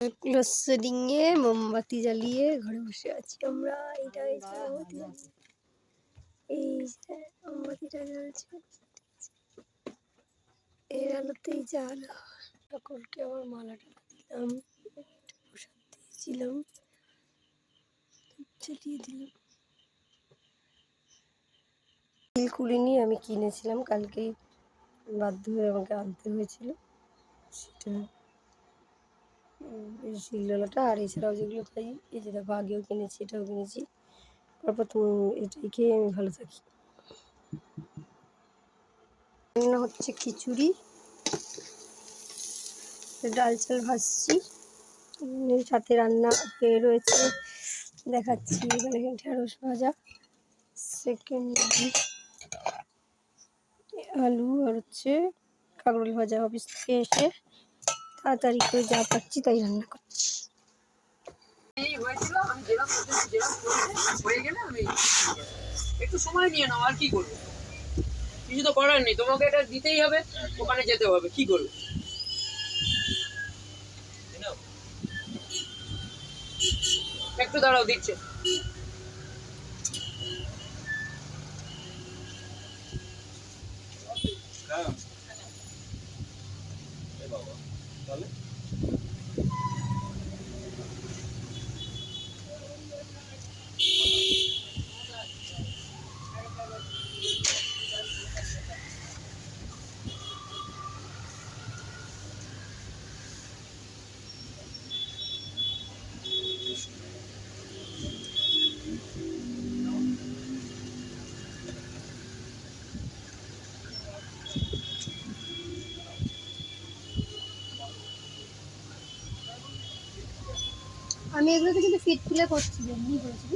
Load shedding এ মোমবাতি জ্বালিয়ে ঘরে বসে আছি আমরা। এইটাই এই যে মোমবাতিটা জ্বলছে, এর আলোতেই জ্বালা। ঠাকুরকে আমার মালাটা দিলাম, প্রসাদ দিয়েছিলাম, জ্বালিয়ে দিলাম। তিল খুলিনি, আমি কিনেছিলাম কালকেই, বাধ্য হয়ে আমাকে আনতে হয়েছিল সেটা। এই শিলনোড়াটা আর এছাড়াও যেগুলো খাই, এই যে দেখো আগেও কিনেছি, এটাও কিনেছি। তারপর তো এটাই খেয়ে আমি ভালো থাকি। রান্না হচ্ছে খিচুড়ি, ডাল চাল ভাজছি, সাথে রান্না রয়েছে দেখাচ্ছি। এখানে ঢেঁড়স ভাজা, সেকেন্ড আলু, আর হচ্ছে কাঁকরোল ভাজা। অফিস থেকে এসে তাড়াতাড়ি করে যা পাচ্ছি তাই রান্না করছি। একটু সময় নিয়ে নাও, আর কি করবো, কিছু তো করার নেই, তোমাকে এটা দিতেই হবে, ওখানে যেতে হবে, কি করবে। একটু দাঁড়াও, দিচ্ছে। আমি এগুলোতে কিন্তু ফিট তুলে করছি, এমনি করেছি।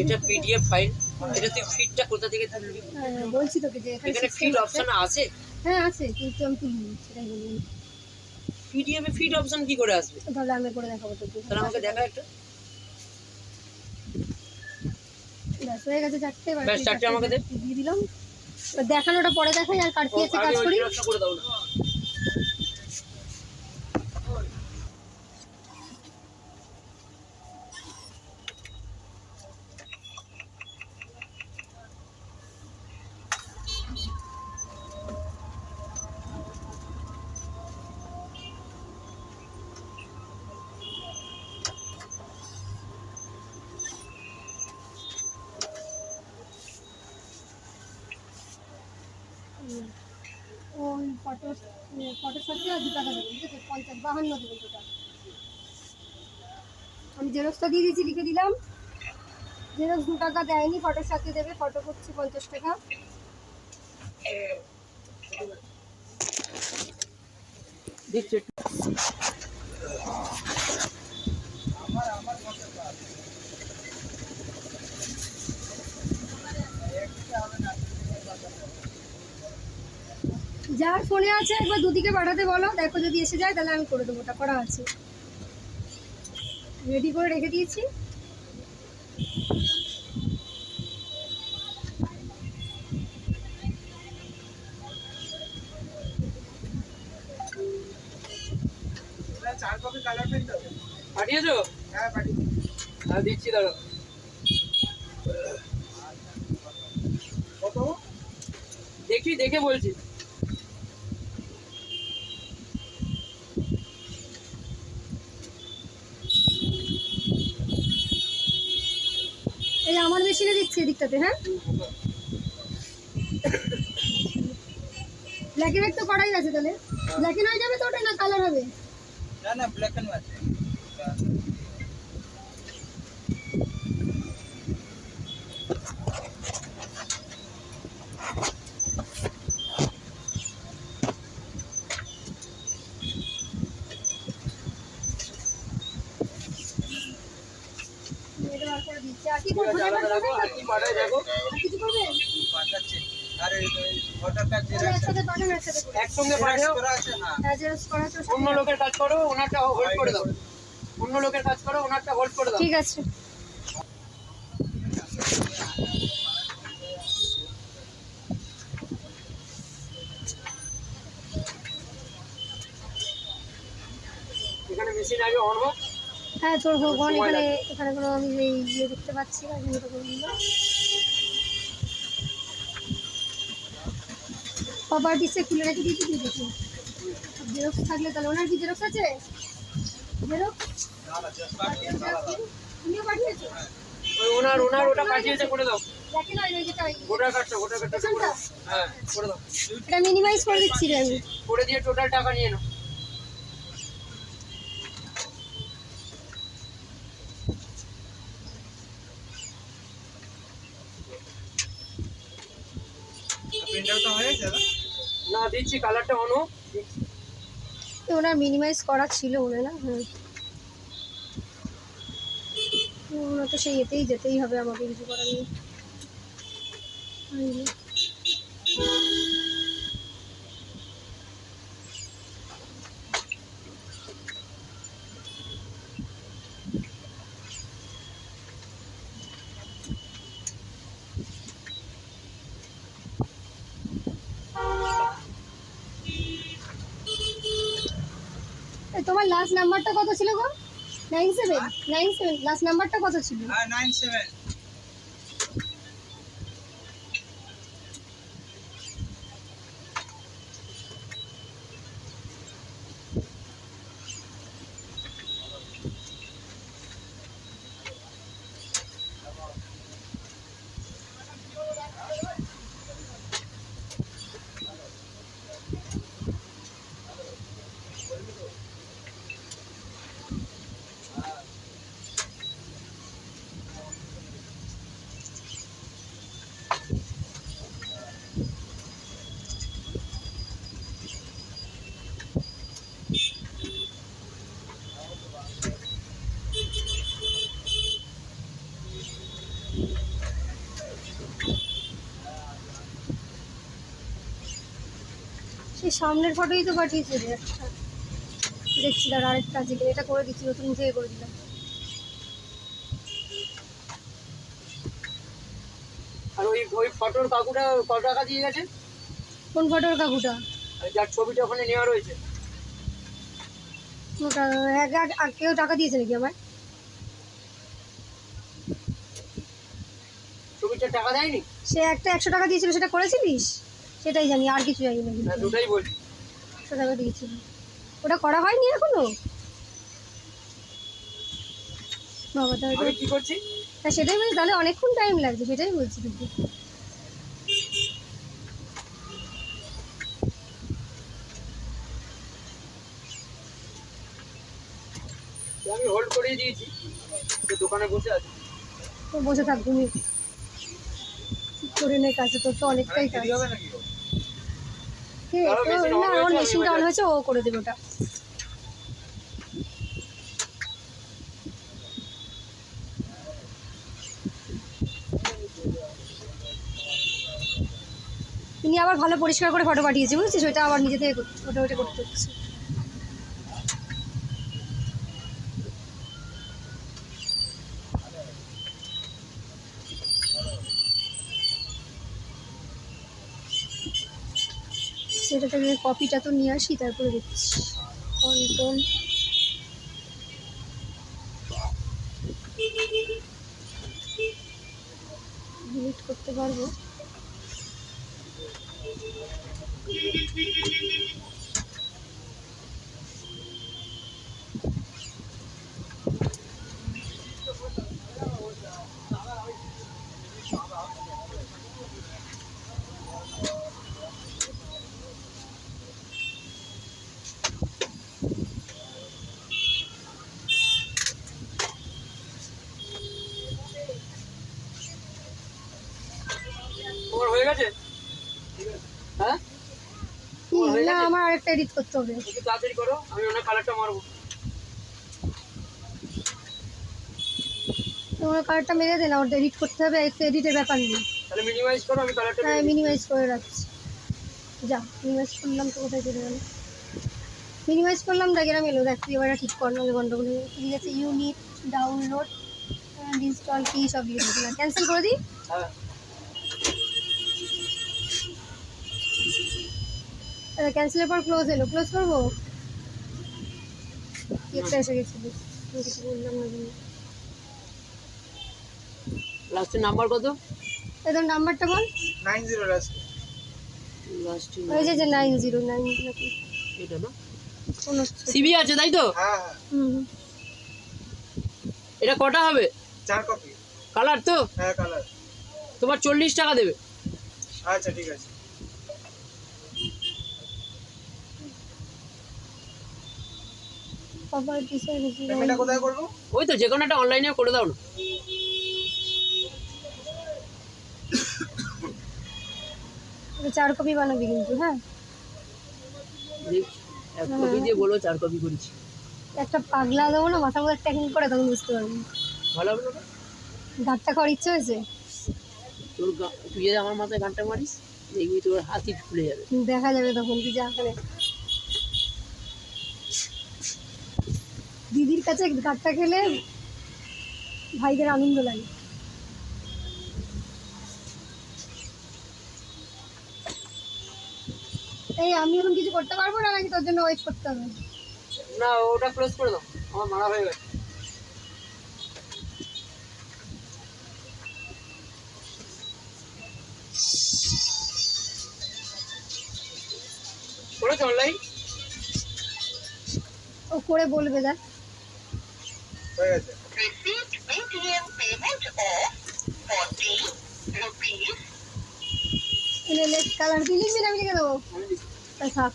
এটা পিডিএফ ফাইল, এটা তুই ফিটটা কোথা থেকে তুলবি? বলছি তোকে যে এখানে ফিট অপশন আছে। হ্যাঁ আছে, কিন্তু আমি তুলিনি, সেটাই বলি। পিডিএফ এ ফিট অপশন কি করে আসবে? তাহলে আমি করে দেখাবো তোকে। তাহলে আমাকে দেখা একটা। ব্যাস হয়ে গেছে চারটে, ব্যাস চারটে আমাকে দে, দিয়ে দিলাম। দেখানোটা পরে দেখাই, আর কাটপিয়েছে কাজ করি। করে দাও না। ওই ফটোর সাথে 2 টাকা দেবেন, ঠিক আছে? 52 দেবেন টোটাল। আমি জেরক্সটা দিয়ে দিয়েছি, লিখে দিলাম। জেরক্স 2 টাকা দেয়নি, ফটোর সাথে দেবে। ফটো করছি 50 টাকা। দিচ্ছে। যার ফোনে আছে একবার দুদিকে পাঠাতে বলো, দেখো যদি এসে যায় তাহলে আমি করে দেবো। ওটা করা আছে, রেডি করে রেখে দিয়েছি। পাঠিয়েছো? হ্যাঁ পাঠিয়েছি। হ্যাঁ দিচ্ছি, দাঁড়াও। কত দেখি, দেখে বলছি। এই আমার মেশিনে দিচ্ছি এদিকটাতে। হ্যাঁ, ব্ল্যাক এন্ড হোয়াইট তো করাই আছে। তাহলে ব্ল্যাক এন্ড হোয়াইট যাবে তো, ওটা না কালার হবে? না না, ব্ল্যাক এন্ড হোয়াইট। এটা বার করে দিচ্ছি। আর কি করবো? দেখো কিছু করবে? একসাথে পাঠান, একসাথে করে। একসঙ্গে পাঠাও। হ্যাঁ, জেরক্স করা আছে। অন্য লোকের কাজ করো, ওনারটা হোল্ড করে দাও। অন্য লোকের কাজ করো, ওনারটা হোল্ড করে দাও। ঠিক আছে। মেশিন আগে অন হোক। হ্যাঁ তোর ভগবান সময় এখানে লাগবে। এখানে কোনো আমি এই ইয়ে দেখতে পাচ্ছি না, কিন্তু করে দিলাম। প্রপার্টিসে খুলে রেখে দিয়েছি তুই দেখি। জেরক্স থাকলে তাহলে ওনার কি জেরক্স আছে? জেরক্স তুমিও পাঠিয়েছো? ওই ওনার ওটা পাঠিয়েছে, করে দাও। দেখে না ওই যেটা গোটা কাটছো করে দাও। হ্যাঁ করে দাও। এটা মিনিমাইজ করে দিচ্ছি রে আমি। করে দিয়ে টোটাল টাকা নিয়ে নাও। প্রিন্টারটা হয়ে গেছে দাদা? না দিচ্ছি, কালারটা অন হোক। ওনার মিনিমাইজ করা ছিল মনে না। হ্যাঁ ওনার তো সেই এতেই যেতেই হবে, আমাকে কিছু করার নেই। তোমার লাস্ট নাম্বারটা কত ছিল গো? 97 লাস্ট নাম্বারটা কত ছিল? হ্যাঁ 97। সেই সামনের ফটোই তো পাঠিয়েছে রে একটা, দেখছি আর আরেকটা আছে কিনা, এটা করে দিচ্ছি, নতুন থেকে করে দিলাম। আর ওই ফটোর কাকুটা কত টাকা দিয়ে গেছে? কোন ফটোর কাকুটা? আর যার ছবিটা ওখানে নেওয়া রয়েছে। ওটা কেউ টাকা দিয়েছে নাকি আমার? ছবিটা টাকা দেয়নি? সে একটা 100 টাকা দিয়েছিল, সেটা করেছিলিস? সেটাই জানি, আর কিছু জানি না। হ্যাঁ দুটাই বলছি। 100 টাকা দিয়েছিল, ওটা করা হয়নি এখনো বাবা। তাহলে আমি কি করছি? হ্যাঁ সেটাই বলছি, তাহলে অনেকক্ষণ টাইম লাগছে, সেটাই বলছি কিন্তু। আমি হোল্ড করিয়ে দিয়েছি, তো দোকানে বসে আছি। তো বসে থাক তুমি, করে নে কাজে, তোর তো অনেকটাই কাজ। দেরি হবে নাকি গো? কে? না ওর মেশিনটা অন হয়েছে, ও করে দেবে ওটা। তিনি আবার ভালো পরিষ্কার করে ফটো পাঠিয়েছে, বুঝছিস? ওইটা আবার নিজে থেকে ওটা করতে হচ্ছে। সেটা থেকে কপিটা তো নিয়ে আসি, তারপরে দিচ্ছি। কন্ট্রোল ডিলিট করতে পারবো। তোমার হয়ে গেছে? হ্যাঁ না আমার আরেকটা এডিট করতে হবে। একটু তাড়াতাড়ি করো, আমি ওনার কালারটা মারবো। তোমার কালারটা মেরে দে না, ওটা এডিট করতে হবে, এডিটের ব্যাপার নেই। তাহলে মিনিমাইজ করো, আমি কালারটা হ্যাঁ মিনিমাইজ করে রাখছি। যা মিনিমাইজ করলাম তো কোথায় চলে গেল? মিনিমাইজ করলাম, ডাকেরাম এলো। দেখ তুই এবার ঠিক কর, নাহলে গন্ডগোল হয়ে যাবে। ঠিক আছে, ইউনিট ডাউনলোড ইনস্টল কি সব দিয়ে দিচ্ছি, ক্যান্সেল করে দিই। হ্যাঁ ক্যান্সেলের পর ক্লোজ এলো, ক্লোজ করবো। দেখতে এসে গেছিলি, আমি কিছু বললাম না জন্য। লাস্টের নাম্বার কত? তোর নাম্বারটা বল। 90 লাস্ট। লাস্টে ওই যে 909 নাকি এটা না, কোন হচ্ছে। সিবি আছে তাই তো? হ্যাঁ হ্যাঁ, হুম। এটা কটা হবে? 4 কপি। কালার তো? হ্যাঁ কালার। তোমার 40 টাকা দেবে। আচ্ছা ঠিক আছে। বাবার ডিজাইন পেমেন্টটা কোথায় করবো? ওই তো যে কোনো একটা অনলাইনে করে দাও না। 4 কপি বানাবি কিন্তু, হ্যাঁ। এক কপি দিয়ে বলো 4 কপি করেছি, একটা পাগলা দেবো না মাথার মধ্যে ট্যাকিং করে, তখন বুঝতে পারবি। ভালো হবে না? গাঁটটা খাওয়ার ইচ্ছে হয়েছে? তোর তুই যদি আমার মাথায় গানটা মারিস দেখবি তোর হাতি খুলে যাবে। দেখা যাবে তখন, তুই যা করে। দিদির কাছে গাঁটটা খেলে ভাইদের আনন্দ লাগে। এই আমি এখন কিছু করতে পারবো না নাকি তোর জন্য ওয়েট করতে হবে? না ওটা ক্লোজ করে দাও, আমার মারা হয়ে গেছে। করেছো অনলাইন? ও করে বলবে, দেখ। হয়ে গেছে। Received Paytm payment of 40 rupees. এলে কালার তুই লিখবি না আমি লিখে দেবো? আমি লিখি। তাই থাক।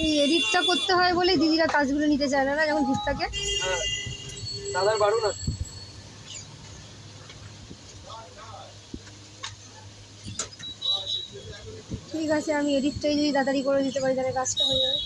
এই এডিটটা করতে হয় বলে দিদিরা কাজগুলো নিতে চায় না, না যখন ঘুষ থাকে। হ্যাঁ দাদার বাড়ুন আছে। ঠিক আছে, আমি এডিটটাই যদি তাড়াতাড়ি করে দিতে পারি তাহলে কাজটা হয়ে যাবে।